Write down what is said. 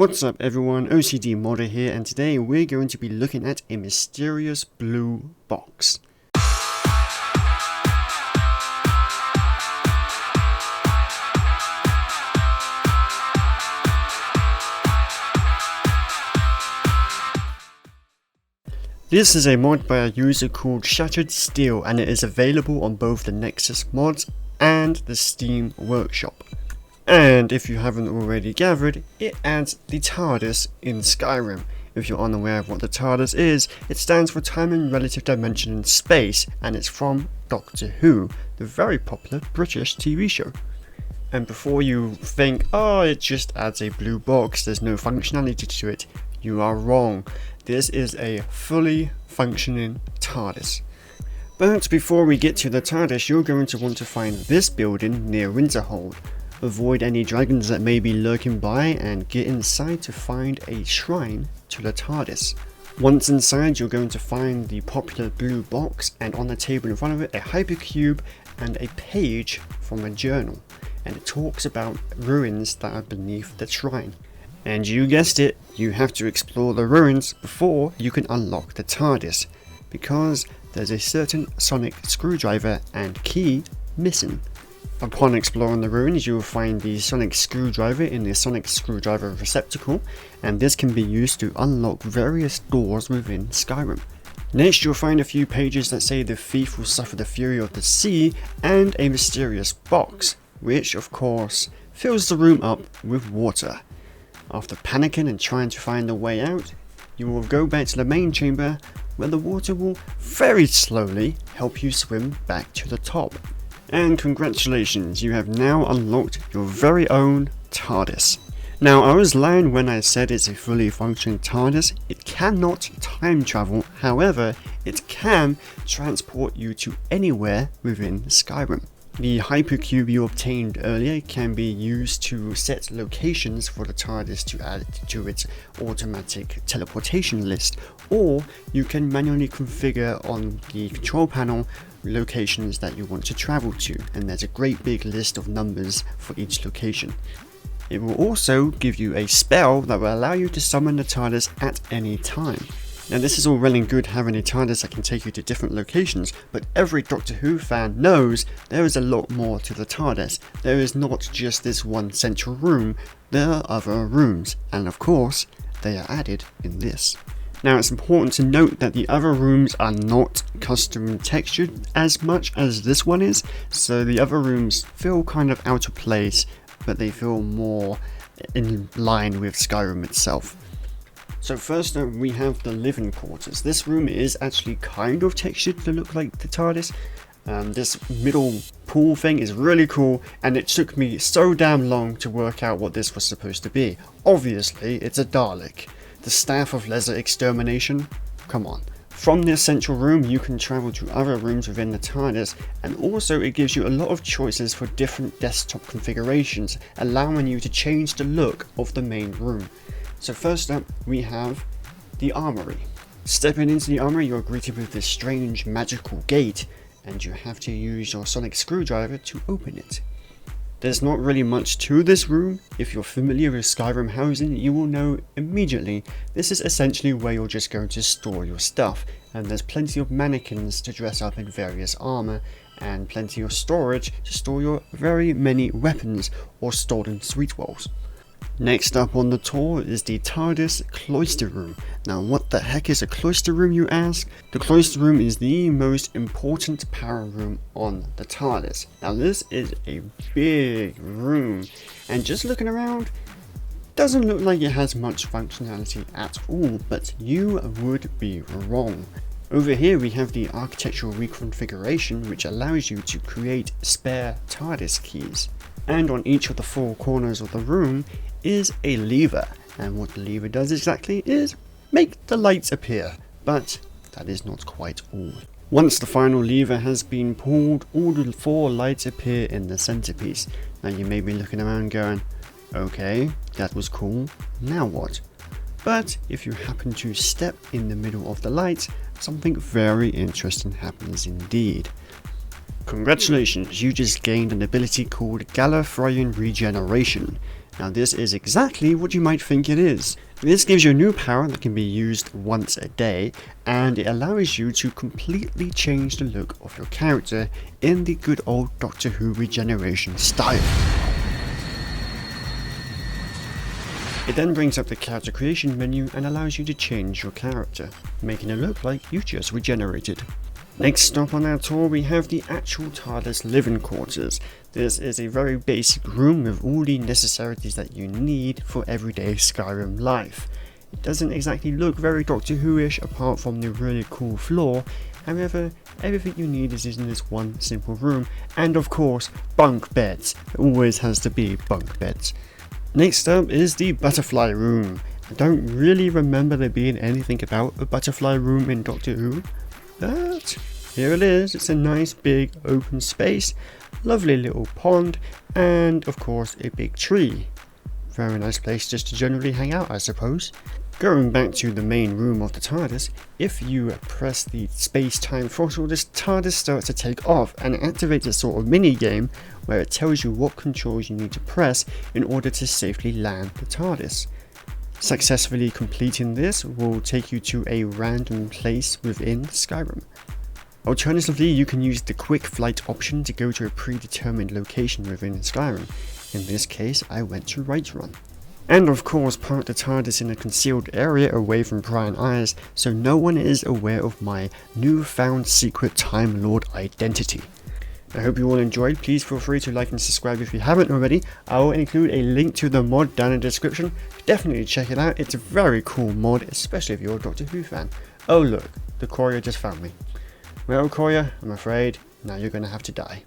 What's up everyone, OCD Modder here, and today we're going to be looking at a mysterious blue box. This is a mod by a user called Shattered Steel, and it is available on both the Nexus Mods and the Steam Workshop. And if you haven't already gathered, it adds the TARDIS in Skyrim. If you're unaware of what the TARDIS is, it stands for Time and Relative Dimension in Space, and it's from Doctor Who, the very popular British TV show. And before you think, oh, it just adds a blue box, there's no functionality to it, you are wrong. This is a fully functioning TARDIS. But before we get to the TARDIS, you're going to want to find this building near Winterhold. Avoid any dragons that may be lurking by and get inside to find a shrine to the TARDIS. Once inside, you're going to find the popular blue box, and on the table in front of it, a hypercube and a page from a journal. And it talks about ruins that are beneath the shrine. And you guessed it, you have to explore the ruins before you can unlock the TARDIS, because there's a certain sonic screwdriver and key missing. Upon exploring the ruins, you will find the sonic screwdriver in the sonic screwdriver receptacle, and this can be used to unlock various doors within Skyrim. Next, you'll find a few pages that say the thief will suffer the fury of the sea, and a mysterious box, which of course fills the room up with water. After panicking and trying to find a way out, you will go back to the main chamber, where the water will very slowly help you swim back to the top. And congratulations, you have now unlocked your very own TARDIS. Now, I was lying when I said it's a fully functioning TARDIS. It cannot time travel, however, it can transport you to anywhere within Skyrim. The hypercube you obtained earlier can be used to set locations for the TARDIS to add to its automatic teleportation list, or you can manually configure on the control panel locations that you want to travel to, and there's a great big list of numbers for each location. It will also give you a spell that will allow you to summon the TARDIS at any time. Now, this is all well and good having a TARDIS that can take you to different locations, but every Doctor Who fan knows there is a lot more to the TARDIS. There is not just this one central room, there are other rooms, and of course, they are added in this. Now, it's important to note that the other rooms are not custom textured as much as this one is, so the other rooms feel kind of out of place, but they feel more in line with Skyrim itself. So first up, we have the living quarters. This room is actually kind of textured to look like the TARDIS. This middle pool thing is really cool, and it took me so damn long to work out what this was supposed to be. Obviously, it's a Dalek. The Staff of Lesser Extermination? Come on. From this central room, you can travel to other rooms within the TARDIS, and also it gives you a lot of choices for different desktop configurations, allowing you to change the look of the main room. So first up, we have the armory. Stepping into the armory, you're greeted with this strange magical gate, and you have to use your sonic screwdriver to open it. There's not really much to this room. If you're familiar with Skyrim housing, you will know immediately this is essentially where you're just going to store your stuff, and there's plenty of mannequins to dress up in various armor, and plenty of storage to store your very many weapons or stolen sweet rolls. Next up on the tour is the TARDIS Cloister Room. Now, what the heck is a cloister room, you ask? The cloister room is the most important power room on the TARDIS. Now, this is a big room, and just looking around, doesn't look like it has much functionality at all, but you would be wrong. Over here we have the architectural reconfiguration, which allows you to create spare TARDIS keys. And on each of the four corners of the room is a lever, and what the lever does exactly is make the lights appear, but that is not quite all. Once the final lever has been pulled, all the four lights appear in the centerpiece. Now you may be looking around going, okay, that was cool, now what? But if you happen to step in the middle of the lights, something very interesting happens indeed. Congratulations, you just gained an ability called Gallifreyan Regeneration. Now this is exactly what you might think it is. This gives you a new power that can be used once a day, and it allows you to completely change the look of your character in the good old Doctor Who regeneration style. It then brings up the character creation menu and allows you to change your character, making it look like you just regenerated. Next stop on our tour, we have the actual TARDIS living quarters. This is a very basic room with all the necessities that you need for everyday Skyrim life. It doesn't exactly look very Doctor Who-ish apart from the really cool floor. However, everything you need is in this one simple room, and of course, bunk beds. It always has to be bunk beds. Next up is the butterfly room. I don't really remember there being anything about a butterfly room in Doctor Who, but here it is. It's a nice big open space, lovely little pond, and of course a big tree. Very nice place just to generally hang out, I suppose. Going back to the main room of the TARDIS, if you press the space-time throttle, this TARDIS starts to take off and activates a sort of mini-game where it tells you what controls you need to press in order to safely land the TARDIS. Successfully completing this will take you to a random place within Skyrim. Alternatively, you can use the quick flight option to go to a predetermined location within Skyrim. In this case, I went to Whiterun. And of course, park the TARDIS in a concealed area away from prying eyes, so no one is aware of my newfound secret Time Lord identity. I hope you all enjoyed. Please feel free to like and subscribe if you haven't already. I will include a link to the mod down in the description. Definitely check it out. It's a very cool mod, especially if you're a Doctor Who fan. Oh look, the courier just found me. Well, courier, I'm afraid now you're going to have to die.